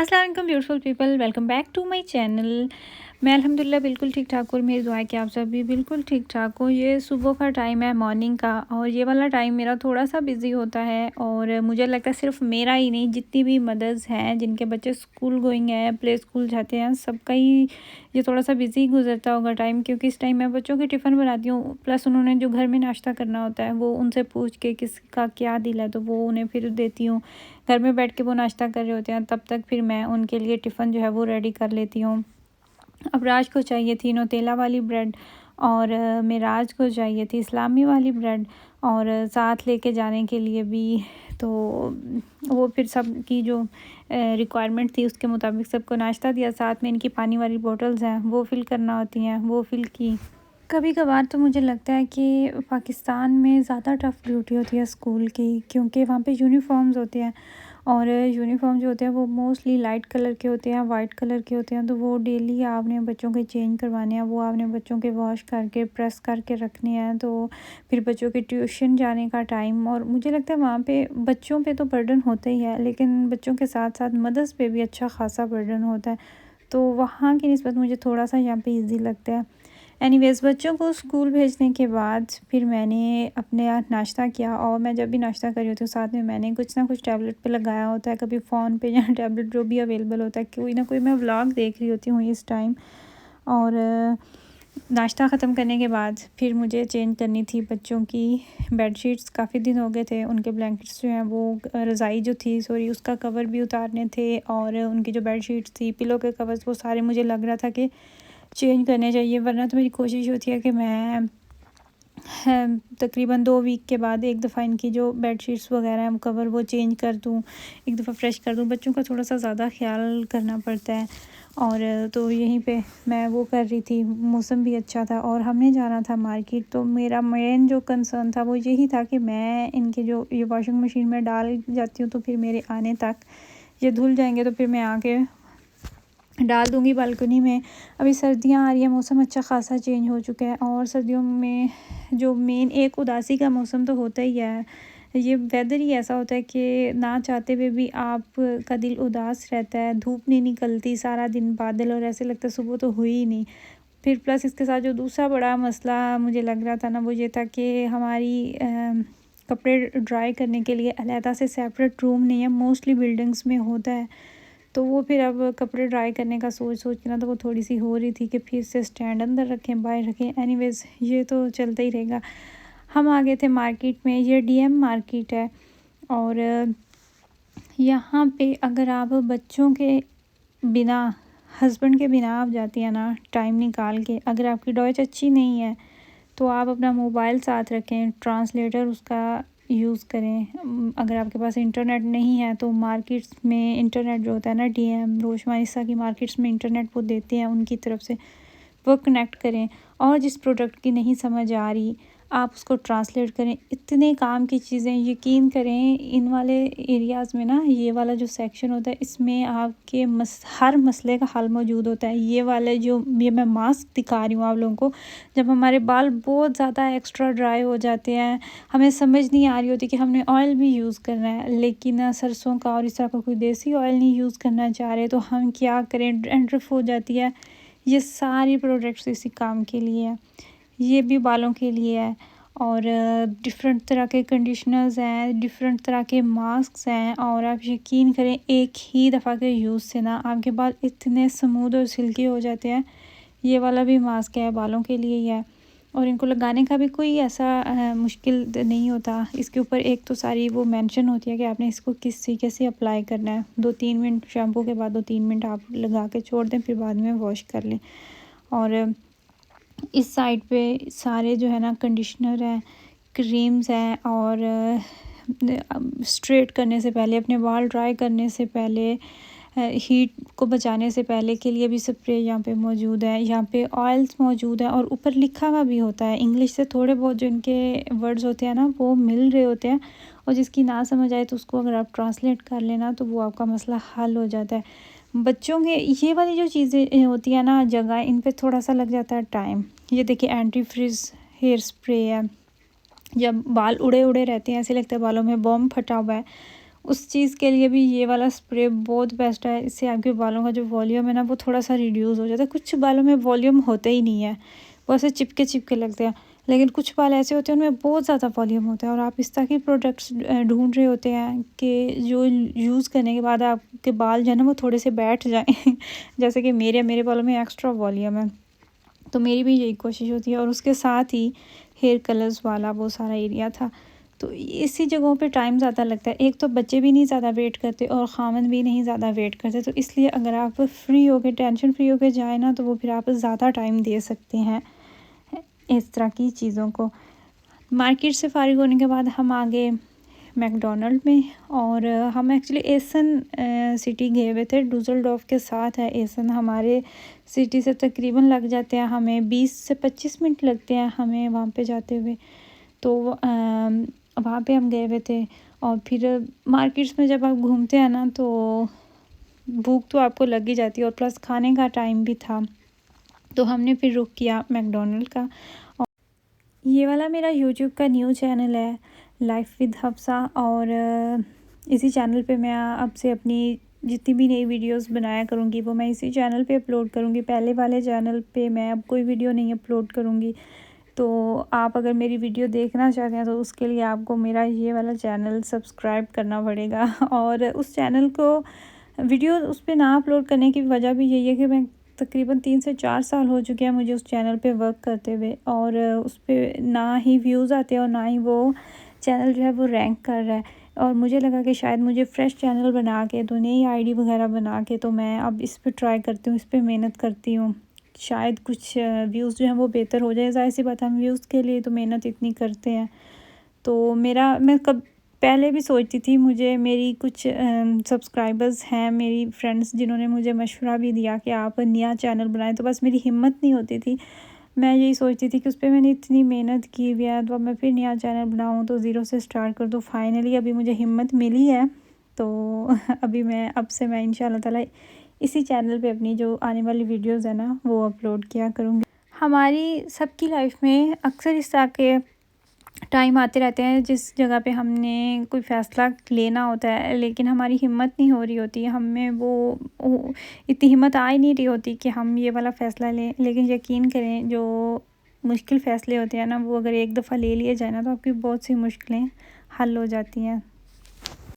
अस्सलाम वालेकुम beautiful people, welcome back to my channel. मैं अल्हम्दुलिल्लाह बिल्कुल ठीक ठाक हूँ और मेरी दुआ है कि आप सब भी बिल्कुल ठीक ठाक हो। ये सुबह का टाइम है मॉर्निंग का, और ये वाला टाइम मेरा थोड़ा सा बिज़ी होता है। और मुझे लगता है सिर्फ मेरा ही नहीं, जितनी भी मदर्स हैं जिनके बच्चे स्कूल गोइंग हैं, प्ले स्कूल जाते हैं, सबका ही ये थोड़ा सा बिज़ी गुजरता होगा टाइम। क्योंकि इस टाइम मैं बच्चों की टिफ़िन बनाती हूँ, प्लस उन्होंने जो घर में नाश्ता करना होता है वो उनसे पूछ के किसका क्या दिल है तो वो उन्हें फिर देती हूँ। घर में बैठ के वो नाश्ता कर रहे होते हैं, तब तक फिर मैं उनके लिए टिफ़िन जो है वो रेडी कर लेती हूँ। अब राज को चाहिए थी नोतेला वाली ब्रेड, और मेराज को चाहिए थी इस्लामी वाली ब्रेड, और साथ लेके जाने के लिए भी। तो वो फिर सब की जो रिक्वायरमेंट थी उसके मुताबिक सबको नाश्ता दिया। साथ में इनकी पानी वाली बोतल्स हैं वो फ़िल करना होती हैं, वो फ़िल की। कभी कभार तो मुझे लगता है कि पाकिस्तान में ज़्यादा टफ़ ड्यूटी होती है स्कूल की, क्योंकि वहाँ पे यूनिफ़ॉर्म्स होते हैं, और यूनिफ़ॉर्म जो होते हैं वो मोस्टली लाइट कलर के होते हैं, वाइट कलर के होते हैं। तो वो डेली आपने बच्चों के चेंज करवाने हैं, वो आपने बच्चों के वॉश करके प्रेस करके रखने हैं। तो फिर बच्चों के ट्यूशन जाने का टाइम, और मुझे लगता है वहाँ पे बच्चों पे तो बर्डन होता ही है, लेकिन बच्चों के साथ साथ मदर्स पे भी अच्छा खासा बर्डन होता है। तो वहाँ की निस्बत मुझे थोड़ा सा यहाँ पे ईज़ी लगता है। एनीवेज़, बच्चों को स्कूल भेजने के बाद फिर मैंने अपने यहाँ नाश्ता किया, और मैं जब भी नाश्ता कर रही होती हूँ साथ में मैंने कुछ ना कुछ टैबलेट पे लगाया होता है, कभी फ़ोन पे या टैबलेट जो भी अवेलेबल होता है, कोई ना कोई मैं व्लॉग देख रही होती हूँ इस टाइम। और नाश्ता ख़त्म करने के बाद फिर मुझे चेंज करनी थी बच्चों की बेडशीट्स। काफ़ी दिन हो गए थे, उनके ब्लैंकेट्स जो हैं वो रज़ाई जो थी सॉरी उसका कवर भी उतारने थे, और उनकी जो बेडशीट्स थी, पिलो के कवर्स, वो सारे मुझे लग रहा था कि चेंज करने चाहिए। वरना तो मेरी कोशिश होती है कि मैं तकरीबन 2 वीक के बाद एक दफ़ा इनकी जो बेडशीट्स वगैरह हैं कवर वो चेंज कर दूँ, एक दफ़ा फ्रेश कर दूँ। बच्चों का थोड़ा सा ज़्यादा ख्याल करना पड़ता है। और तो यहीं पे मैं वो कर रही थी। मौसम भी अच्छा था और हमने जाना था मार्केट। तो मेरा मेन जो कंसर्न था वो यही था कि मैं इनके जो ये वॉशिंग मशीन में डाल जाती हूँ तो फिर मेरे आने तक ये धुल जाएंगे, तो फिर मैं आके डाल दूँगी बालकनी में। अभी सर्दियाँ आ रही हैं, मौसम अच्छा ख़ासा चेंज हो चुका है, और सर्दियों में जो मेन एक उदासी का मौसम तो होता ही है। ये वेदर ही ऐसा होता है कि ना चाहते हुए भी आपका दिल उदास रहता है। धूप नहीं निकलती, सारा दिन बादल, और ऐसे लगता है सुबह तो हुई ही नहीं। फिर प्लस इसके साथ जो दूसरा बड़ा मसला मुझे लग रहा था ना, वो ये था कि हमारी कपड़े ड्राई करने के लिए अलहदा से सेपरेट रूम नहीं है, मोस्टली बिल्डिंग्स में होता है। तो वो फिर अब कपड़े ड्राई करने का सोच के ना तो वो थोड़ी सी हो रही थी कि फिर से स्टैंड अंदर रखें बाहर रखें। एनीवेज़, ये तो चलता ही रहेगा। हम आ गए थे मार्केट में, ये डीएम मार्केट है, और यहाँ पे अगर आप बच्चों के बिना, हस्बैंड के बिना आप जाती हैं ना टाइम निकाल के, अगर आपकी डॉयच अच्छी नहीं है तो आप अपना मोबाइल साथ रखें, ट्रांसलेटर उसका यूज़ करें। अगर आपके पास इंटरनेट नहीं है तो मार्केट्स में इंटरनेट जो होता है ना, डीएम, रोशमाइसा की मार्केट्स में इंटरनेट वो देते हैं उनकी तरफ से, वो कनेक्ट करें। और जिस प्रोडक्ट की नहीं समझ आ रही आप उसको ट्रांसलेट करें। इतने काम की चीज़ें, यकीन करें इन वाले एरियाज़ में ना, ये वाला जो सेक्शन होता है इसमें आपके हर मसले का हल मौजूद होता है। ये वाले जो ये मैं मास्क दिखा रही हूँ आप लोगों को, जब हमारे बाल बहुत ज़्यादा एक्स्ट्रा ड्राई हो जाते हैं, हमें समझ नहीं आ रही होती कि हमने ऑयल भी यूज़ करना है, लेकिन सरसों का और इस तरह का कोई देसी ऑयल नहीं यूज़ करना चाह रहे, तो हम क्या करें, डैंड्रफ हो जाती है। ये सारी प्रोडक्ट्स इसी काम के लिए है, ये भी बालों के लिए है। और डिफरेंट तरह के कंडीशनर्स हैं, डिफरेंट तरह के मास्क हैं, और आप यकीन करें एक ही दफ़ा के यूज़ से ना आपके बाल इतने स्मूथ और सिल्की हो जाते हैं। ये वाला भी मास्क है, बालों के लिए ही है, और इनको लगाने का भी कोई ऐसा मुश्किल नहीं होता। इसके ऊपर एक तो सारी वो मेंशन होती है कि आपने इसको किस तरीके से अप्लाई करना है। 2-3 मिनट शैम्पू के बाद 2-3 मिनट आप लगा के छोड़ दें, फिर बाद में वॉश कर लें। और इस साइड पे सारे जो है ना कंडीशनर हैं, क्रीम्स हैं, और स्ट्रेट करने से पहले, अपने बाल ड्राई करने से पहले, हीट को बचाने से पहले के लिए भी स्प्रे यहाँ पे मौजूद है। यहाँ पे ऑयल्स मौजूद हैं, और ऊपर लिखा हुआ भी होता है इंग्लिश से। थोड़े बहुत जो इनके वर्ड्स होते हैं ना वो मिल रहे होते हैं, और जिसकी ना समझ आए तो उसको अगर आप ट्रांसलेट कर लेना तो वो आपका मसला हल हो जाता है। बच्चों के ये वाली जो चीज़ें होती है ना जगह, इन पे थोड़ा सा लग जाता है टाइम। ये देखिए एंटी फ्रीज हेयर स्प्रे है। जब बाल उड़े उड़े रहते हैं, ऐसे लगता है बालों में बॉम्ब फटा हुआ है, उस चीज़ के लिए भी ये वाला स्प्रे बहुत बेस्ट है। इससे आपके बालों का जो वॉल्यूम है ना वो थोड़ा सा रिड्यूस हो जाता है। कुछ बालों में वॉल्यूम होता ही नहीं है, वो ऐसे चिपके चिपके लगते हैं, लेकिन कुछ बाल ऐसे होते हैं उनमें बहुत ज़्यादा वॉल्यूम होता है। और आप इस तरह की प्रोडक्ट्स ढूंढ रहे होते हैं कि जो यूज़ करने के बाद आपके बाल जो है ना वो थोड़े से बैठ जाएं जैसे कि मेरे बालों में एक्स्ट्रा वॉल्यूम है, तो मेरी भी यही कोशिश होती है। और उसके साथ ही हेयर कलर्स वाला वो सारा एरिया था, तो इसी जगहों पे टाइम ज़्यादा लगता है। एक तो बच्चे भी नहीं ज़्यादा वेट करते और ख़ामन भी नहीं ज़्यादा वेट करते, तो इसलिए अगर आप फ्री हो के टेंशन फ्री हो के जाए ना तो वो फिर आप ज़्यादा टाइम दे सकते हैं इस तरह की चीज़ों को। मार्केट से फ़ारिग होने के बाद हम आ गए मैकडॉनल्ड में, और हम एक्चुअली एसन सिटी गए हुए थे। डूसलडॉर्फ के साथ है एसन, हमारे सिटी से तकरीबन लग जाते हैं हमें 20 से 25 मिनट लगते हैं हमें वहाँ पे जाते हुए। तो वहाँ पे हम गए हुए थे। और फिर मार्केट्स में जब आप घूमते हैं ना तो भूख तो आपको लग ही जाती है, और प्लस खाने का टाइम भी था, तो हमने फिर रुक किया मैकडॉनल्ड का। और ये वाला मेरा यूट्यूब का न्यू चैनल है, लाइफ विद हफ्सा, और इसी चैनल पे मैं आपसे अपनी जितनी भी नई वीडियोस बनाया करूँगी वो मैं इसी चैनल पे अपलोड करूँगी। पहले वाले चैनल पे मैं अब कोई वीडियो नहीं अपलोड करूँगी। तो आप अगर मेरी वीडियो देखना चाहते हैं तो उसके लिए आपको मेरा ये वाला चैनल सब्सक्राइब करना पड़ेगा। और उस चैनल को वीडियो उस पर ना अपलोड करने की वजह भी यही है कि मैं तकरीबन 3 से 4 साल हो चुके हैं मुझे उस चैनल पे वर्क करते हुए, और उस पर ना ही व्यूज़ आते हैं और ना ही वो चैनल जो है वो रैंक कर रहा है। और मुझे लगा कि शायद मुझे फ्रेश चैनल बना के तो नई आईडी वगैरह बना के तो मैं अब इस पर ट्राई करती हूँ, इस पर मेहनत करती हूँ, शायद कुछ व्यूज़ जो हैं वो बेहतर हो जाए। ज़ाहिर सी बात है, हम व्यूज़ के लिए तो मेहनत इतनी करते हैं। तो मैं कब पहले भी सोचती थी, मुझे मेरी कुछ सब्सक्राइबर्स हैं मेरी फ्रेंड्स जिन्होंने मुझे मशवरा भी दिया कि आप नया चैनल बनाएं, तो बस मेरी हिम्मत नहीं होती थी। मैं यही सोचती थी कि उस पर मैंने इतनी मेहनत की हुई है, तो अब मैं फिर नया चैनल बनाऊं तो ज़ीरो से स्टार्ट कर दूँ। फाइनली अभी मुझे हिम्मत मिली है, तो अभी अब से मैं इंशाल्लाह ताला इसी चैनल पे अपनी जो आने वाली वीडियोज़ है ना वो अपलोड किया करूँगी। हमारी सबकी लाइफ में अक्सर इस तरह के टाइम आते रहते हैं जिस जगह पे हमने कोई फ़ैसला लेना होता है, लेकिन हमारी हिम्मत नहीं हो रही होती, हमें वो इतनी हिम्मत आ ही नहीं रही होती कि हम ये वाला फ़ैसला लें। लेकिन यकीन करें, जो मुश्किल फ़ैसले होते हैं ना वो अगर एक दफ़ा ले लिए जाए ना तो आपकी बहुत सी मुश्किलें हल हो जाती हैं।